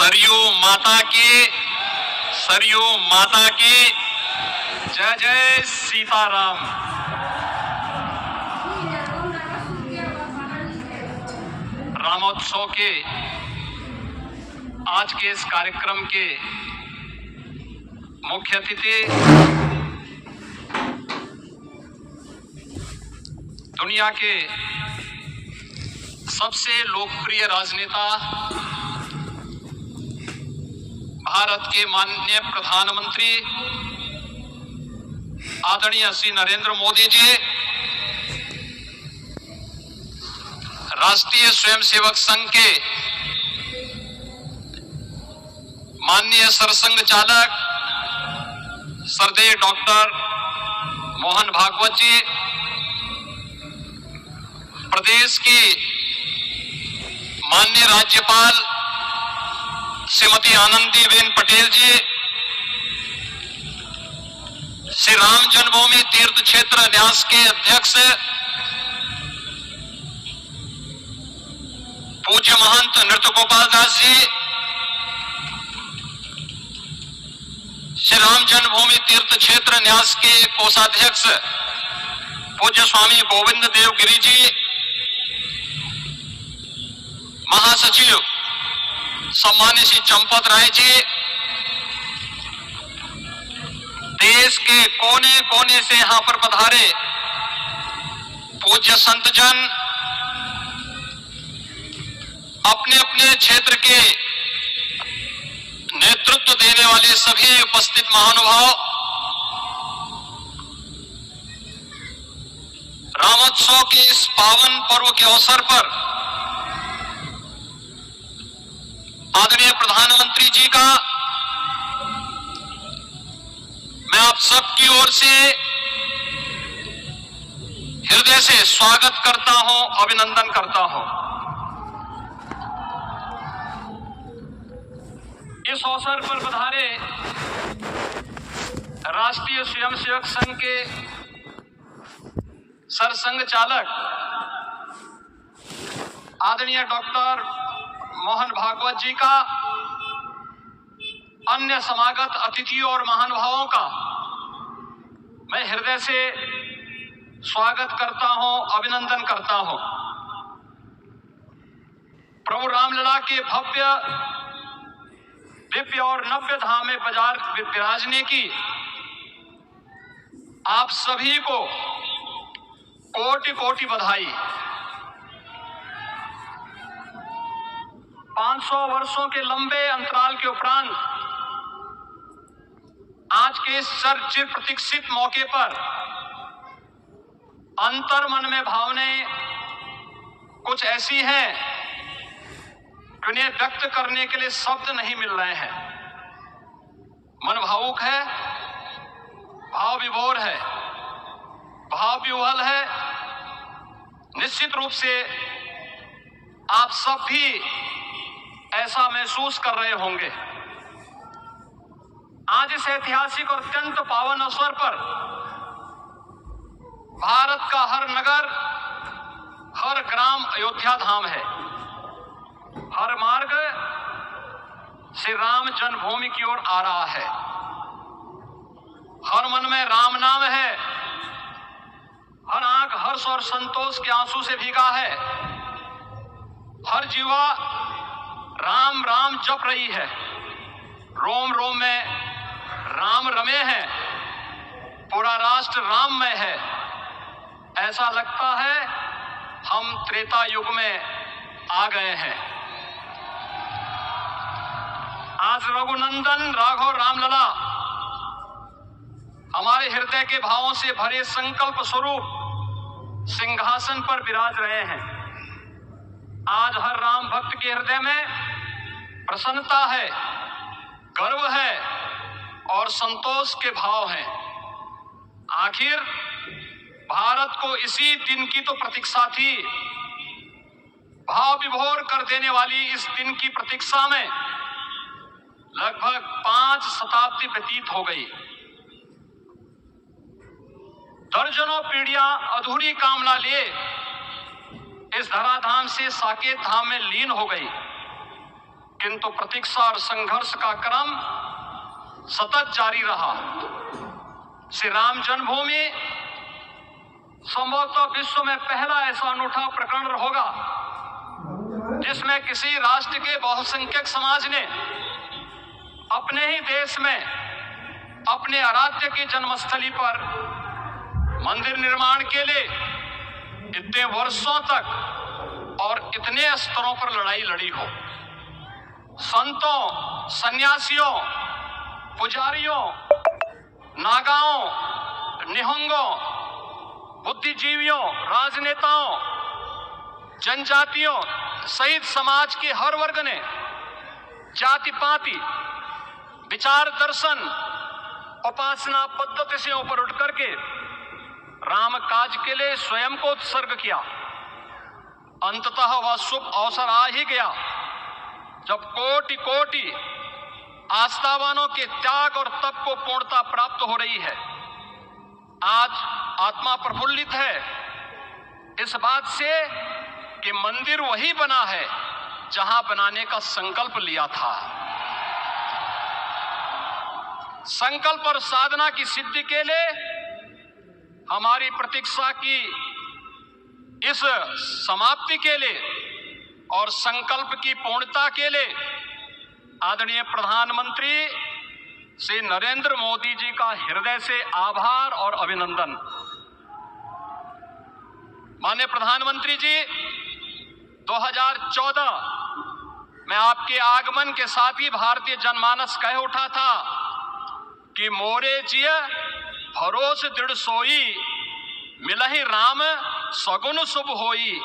सरयू माता की, सरयू माता की जय जय सीताराम। रामोत्सव के आज के इस कार्यक्रम के मुख्य अतिथि दुनिया के सबसे लोकप्रिय राजनेता भारत के माननीय प्रधानमंत्री आदरणीय श्री नरेंद्र मोदी जी, राष्ट्रीय स्वयंसेवक संघ के माननीय सरसंघ चालक श्रद्धेय डॉक्टर मोहन भागवत जी, प्रदेश की माननीय राज्यपाल श्रीमती आनंदीबेन पटेल जी, श्री राम जन्मभूमि तीर्थ क्षेत्र न्यास के अध्यक्ष पूज्य महंत नृत्य गोपाल दास जी, श्री राम जन्मभूमि तीर्थ क्षेत्र न्यास के कोषाध्यक्ष पूज्य स्वामी गोविंद देव गिरी जी, महासचिव सम्मानित श्री चंपत राय जी, देश के कोने कोने से यहां पर पधारे पूज्य संतजन, अपने अपने क्षेत्र के नेतृत्व देने वाले सभी उपस्थित महानुभाव, रामोत्सव के इस पावन पर्व के अवसर पर आदरणीय प्रधानमंत्री जी का मैं आप सबकी ओर से हृदय से स्वागत करता हूं, अभिनंदन करता हूं। इस अवसर पर पधारे राष्ट्रीय स्वयंसेवक संघ के सरसंघ चालक आदरणीय डॉक्टर मोहन भागवत जी का, अन्य समागत अतिथियों और महानुभावों का मैं हृदय से स्वागत करता हूं, अभिनंदन करता हूं। प्रभु रामलला के भव्य दिव्य और नव्य धाम में विराजने की आप सभी को कोटि कोटि बधाई। 500 वर्षों के लंबे अंतराल के उपरांत आज के इस चिर प्रतीक्षित मौके पर अंतर मन में भावनाएं कुछ ऐसी हैं कि उन्हें व्यक्त करने के लिए शब्द नहीं मिल रहे हैं। मन भावुक है, भाव विभोर है, भाव विह्वल है। निश्चित रूप से आप सब भी ऐसा महसूस कर रहे होंगे। आज इस ऐतिहासिक और अत्यंत पावन अवसर पर भारत का हर नगर, हर ग्राम अयोध्या धाम है। हर मार्ग श्री राम जन्मभूमि की ओर आ रहा है। हर मन में राम नाम है, हर आंख हर्ष और संतोष के आंसू से भीगा है। हर जीवा राम राम जप रही है, रोम रोम में राम रमे हैं, पूरा राष्ट्र राममय है। ऐसा लगता है हम त्रेता युग में आ गए हैं। आज रघुनंदन राघव रामलला हमारे हृदय के भावों से भरे संकल्प स्वरूप सिंहासन पर विराज रहे हैं। आज हर राम भक्त के हृदय में प्रसन्नता है, गर्व है और संतोष के भाव हैं। आखिर भारत को इसी दिन की तो प्रतीक्षा थी। भाव विभोर कर देने वाली इस दिन की प्रतीक्षा में लगभग 5 शताब्दी व्यतीत हो गई। दर्जनों पीढ़ियां अधूरी कामना लिए इस धराधाम से साकेत धाम में लीन हो गई, किंतु प्रतीक्षा और संघर्ष का क्रम सतत जारी रहा। श्री राम जन्मभूमि संभवतः विश्व में पहला ऐसा अनूठा प्रकरण होगा जिसमें किसी राष्ट्र के बहुसंख्यक समाज ने अपने ही देश में अपने आराध्य की जन्मस्थली पर मंदिर निर्माण के लिए इतने वर्षों तक और इतने स्तरों पर लड़ाई लड़ी हो। संतों, सन्यासियों, पुजारियों, नागाओं, निहंगों, बुद्धिजीवियों, राजनेताओं, जनजातियों सहित समाज के हर वर्ग ने जाति पाति, विचार दर्शन, उपासना पद्धति से ऊपर उठ करके राम काज के लिए स्वयं को उत्सर्ग किया। अंततः वह शुभ अवसर आ ही गया जब कोटि कोटि आस्थावानों के त्याग और तप को पूर्णता प्राप्त हो रही है। आज आत्मा प्रफुल्लित है इस बात से कि मंदिर वही बना है जहां बनाने का संकल्प लिया था। संकल्प और साधना की सिद्धि के लिए हमारी प्रतीक्षा की इस समाप्ति के लिए और संकल्प की पूर्णता के लिए आदरणीय प्रधानमंत्री श्री नरेंद्र मोदी जी का हृदय से आभार और अभिनंदन। माननीय प्रधानमंत्री जी, 2014 में आपके आगमन के साथ ही भारतीय जनमानस कह उठा था कि मोरे जिय भरोस दृढ़ सोई, मिलहि राम सगुन शुभ होई।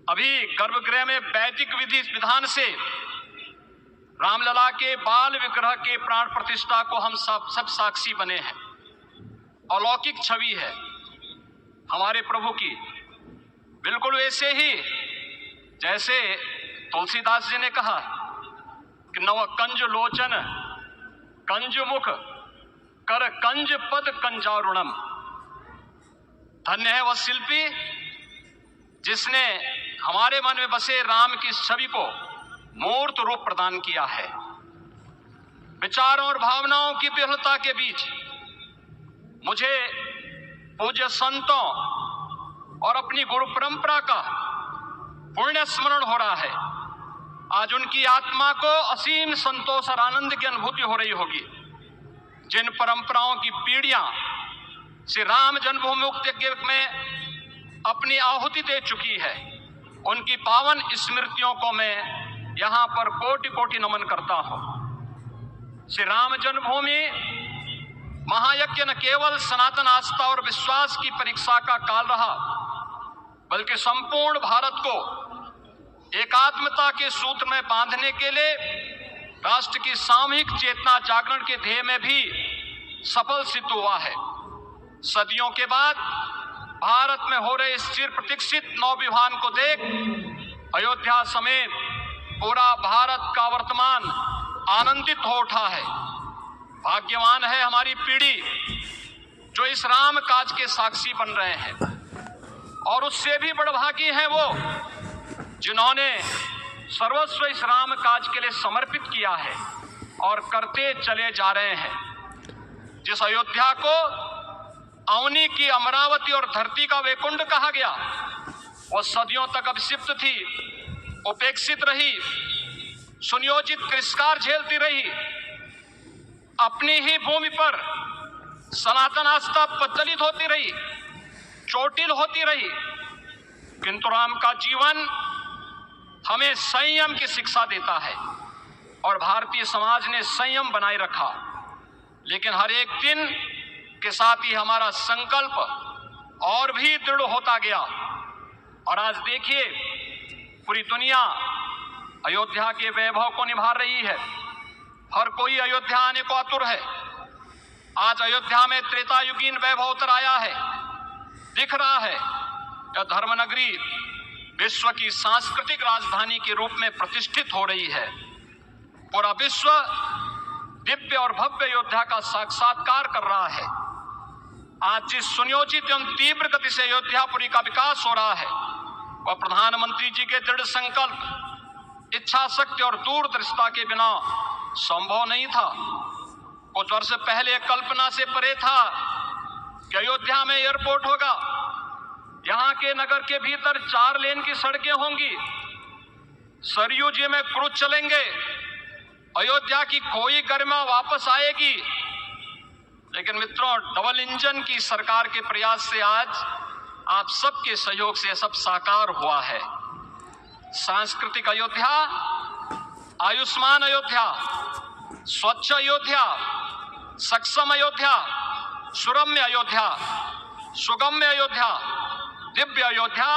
अभी गर्भगृह में वैदिक विधि विधान से रामलला के बाल विग्रह के प्राण प्रतिष्ठा को हम सब साक्षी बने हैं। अलौकिक छवि है हमारे प्रभु की, बिल्कुल वैसे ही जैसे तुलसीदास जी ने कहा कि नव कंज लोचन कंज मुख कर कंज पद कंजारुणम। धन्य है वह शिल्पी जिसने हमारे मन में बसे राम की छवि को मूर्त रूप प्रदान किया है। विचारों और भावनाओं की विहलता के बीच मुझे पूज्य संतों और अपनी गुरु परंपरा का पुण्य स्मरण हो रहा है। आज उनकी आत्मा को असीम संतोष और आनंद की अनुभूति हो रही होगी। जिन परंपराओं की पीढ़ियां श्री राम जन्मभूमि मुक्ति यज्ञ में अपनी आहुति दे चुकी है, उनकी पावन स्मृतियों को मैं यहां पर कोटि कोटि नमन करता हूं। श्री राम जन्मभूमि महायज्ञ न केवल सनातन आस्था और विश्वास की परीक्षा का काल रहा, बल्कि संपूर्ण भारत को एकात्मता के सूत्र में बांधने के लिए राष्ट्र की सामूहिक चेतना जागरण के ध्येय में भी सफल सिद्ध हुआ है। सदियों के बाद भारत में हो रहे इस चिर प्रतीक्षित नवविवाह को देख अयोध्या समेत पूरा भारत का वर्तमान आनंदित हो उठा है। भाग्यवान है हमारी पीढ़ी जो इस राम काज के साक्षी बन रहे हैं, और उससे भी बड़भागी हैं वो जिन्होंने सर्वस्व इस राम काज के लिए समर्पित किया है और करते चले जा रहे हैं। जिस अयोध्या को अवनी की अमरावती और धरती का वैकुंठ कहा गया, वो सदियों तक अभिषिप्त थी, उपेक्षित रही, सुनियोजित तिरस्कार झेलती रही। अपनी ही भूमि पर सनातन आस्था प्रचलित होती रही, चोटिल होती रही, किंतु राम का जीवन हमें संयम की शिक्षा देता है और भारतीय समाज ने संयम बनाए रखा। लेकिन हर एक दिन के साथ ही हमारा संकल्प और भी दृढ़ होता गया, और आज देखिए पूरी दुनिया अयोध्या के वैभव को निभा रही है। हर कोई अयोध्या आने को आतुर है। आज अयोध्या में त्रेतायुगीन वैभव उतर आया है, दिख रहा है। यह धर्मनगरी विश्व की सांस्कृतिक राजधानी के रूप में प्रतिष्ठित हो रही है। पूरा विश्व दिव्य और भव्य अयोध्या का साक्षात्कार कर रहा है। आज जिस सुनियोजित एवं तीव्र गति से अयोध्यापुरी का विकास हो रहा है, वह प्रधानमंत्री जी के दृढ़ संकल्प इच्छा शक्ति और दूरदर्शिता के बिना संभव नहीं था। कुछ वर्ष पहले कल्पना से परे था कि अयोध्या में एयरपोर्ट होगा, यहाँ के नगर के भीतर 4 लेन की सड़कें होंगी, सरयू जी में क्रूज चलेंगे, अयोध्या की कोई गरिमा वापस आएगी। लेकिन मित्रों, डबल इंजन की सरकार के प्रयास से आज आप सबके सहयोग से सब साकार हुआ है। सांस्कृतिक अयोध्या, आयुष्मान अयोध्या, स्वच्छ अयोध्या, सक्षम अयोध्या, सुरम्य अयोध्या, सुगम्य अयोध्या, दिव्य अयोध्या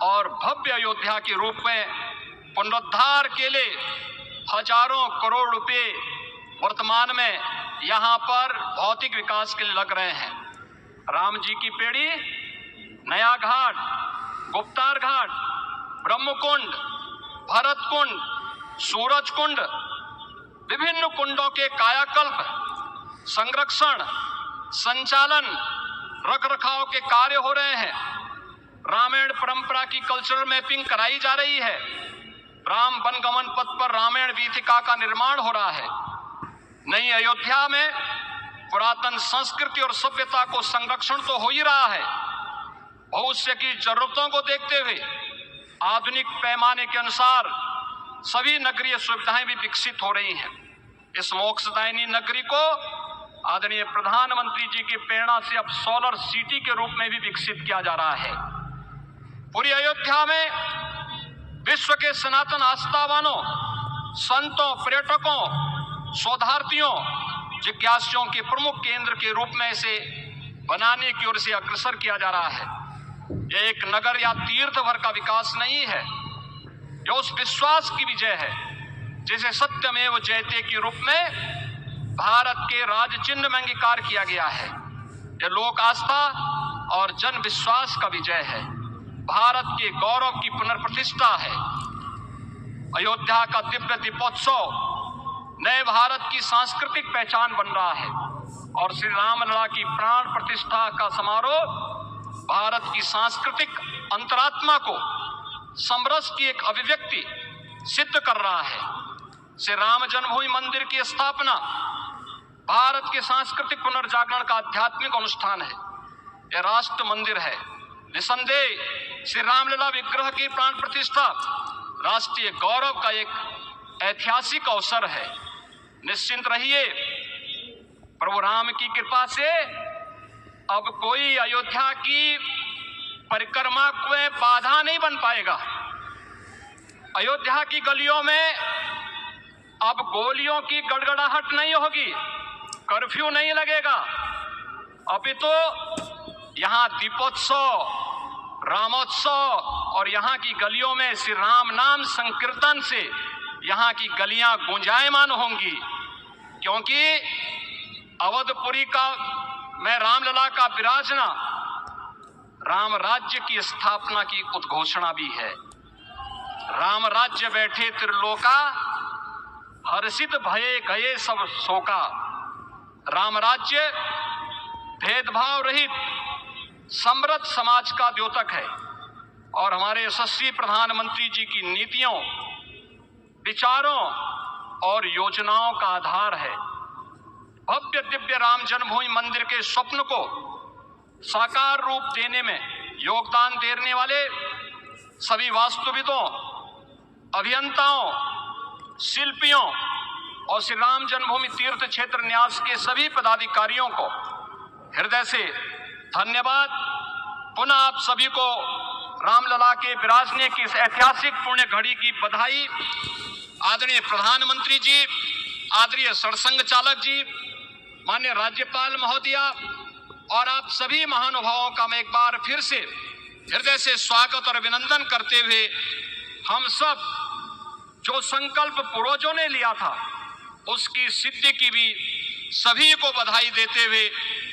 और भव्य अयोध्या के रूप में पुनरुद्धार के लिए हजारों करोड़ रुपए वर्तमान में यहां पर भौतिक विकास के लिए लग रहे हैं। राम जी की पेड़ी, नया घाट, गुप्तार घाट, ब्रह्मकुंड, भरत कुंड, सूरज कुंड, विभिन्न कुंडों के कायाकल्प, संरक्षण, संचालन, रखरखाव के कार्य हो रहे हैं। रामायण परंपरा की कल्चरल मैपिंग कराई जा रही है। राम वनगमन पथ पर रामायण वीथिका का निर्माण हो रहा है। नई अयोध्या में पुरातन संस्कृति और सभ्यता को संरक्षण तो हो ही रहा है, भविष्य की जरूरतों को देखते हुए आधुनिक पैमाने के अनुसार सभी नगरीय सुविधाएं भी विकसित हो रही हैं। इस मोक्षदायिनी नगरी को आदरणीय प्रधानमंत्री जी की प्रेरणा से अब सोलर सिटी के रूप में भी विकसित किया जा रहा है। पूरी अयोध्या में विश्व के सनातन आस्थावानों, संतों, पर्यटकों, शोधार्थियों, जिज्ञासुओं के प्रमुख केंद्र के रूप में इसे बनाने की ओर से अग्रसर किया जा रहा है। यह एक नगर या तीर्थ भर का विकास नहीं है, यह उस विश्वास की विजय है जिसे सत्यमेव जयते के रूप में भारत के राज चिन्ह में अंगीकार किया गया है। यह लोक आस्था और जन विश्वास का विजय है, भारत के गौरव की पुनर्प्रतिष्ठा है। अयोध्या का दिव्य दीपोत्सव नए भारत की सांस्कृतिक पहचान बन रहा है और श्री रामलला की प्राण प्रतिष्ठा का समारोह भारत की सांस्कृतिक अंतरात्मा को समरस की एक अभिव्यक्ति सिद्ध कर रहा है। श्री राम जन्मभूमि मंदिर की स्थापना भारत के सांस्कृतिक पुनर्जागरण का आध्यात्मिक अनुष्ठान है। यह राष्ट्र मंदिर है। निसंदेह श्री रामलला विग्रह की प्राण प्रतिष्ठा राष्ट्रीय गौरव का एक ऐतिहासिक अवसर है। निश्चिंत रहिए, प्रभु राम की कृपा से अब कोई अयोध्या की परिक्रमा में बाधा नहीं बन पाएगा। अयोध्या की गलियों में अब गोलियों की गड़गड़ाहट नहीं होगी, कर्फ्यू नहीं लगेगा। अपितु यहाँ दीपोत्सव, रामोत्सव और यहाँ की गलियों में श्री राम नाम संकीर्तन से यहाँ की गलियां गुंजायमान होंगी, क्योंकि अवधपुरी का मैं रामलला का विराजना राम राज्य की स्थापना की उद्घोषणा भी है। राम राज्य बैठे त्रिलोका, हर्षित भये गए सब शोका। राम राज्य भेदभाव रहित समृद्ध समाज का द्योतक है और हमारे यशस्वी प्रधानमंत्री जी की नीतियों, विचारों और योजनाओं का आधार है। भव्य दिव्य राम जन्मभूमि मंदिर के स्वप्न को साकार रूप देने में योगदान देने वाले सभी वास्तुविदों, अभियंताओं, शिल्पियों और श्री राम जन्मभूमि तीर्थ क्षेत्र न्यास के सभी पदाधिकारियों को हृदय से धन्यवाद। पुनः आप सभी को रामलला के विराजने की इस ऐतिहासिक पुण्य घड़ी की बधाई। आदरणीय प्रधानमंत्री जी, आदरणीय सड़संघ चालक जी, माननीय राज्यपाल महोदया और आप सभी महानुभावों का मैं एक बार फिर से हृदय से स्वागत और अभिनंदन करते हुए हम सब जो संकल्प पूर्वजों ने लिया था उसकी सिद्धि की भी सभी को बधाई देते हुए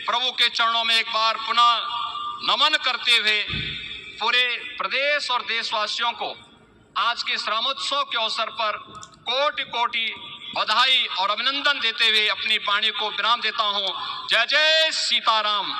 प्रभु के चरणों में एक बार पुनः नमन करते हुए पूरे प्रदेश और देशवासियों को आज के इस रामोत्सव के अवसर पर कोटि कोटि बधाई और अभिनंदन देते हुए अपनी वाणी को विराम देता हूं। जय जय सीताराम।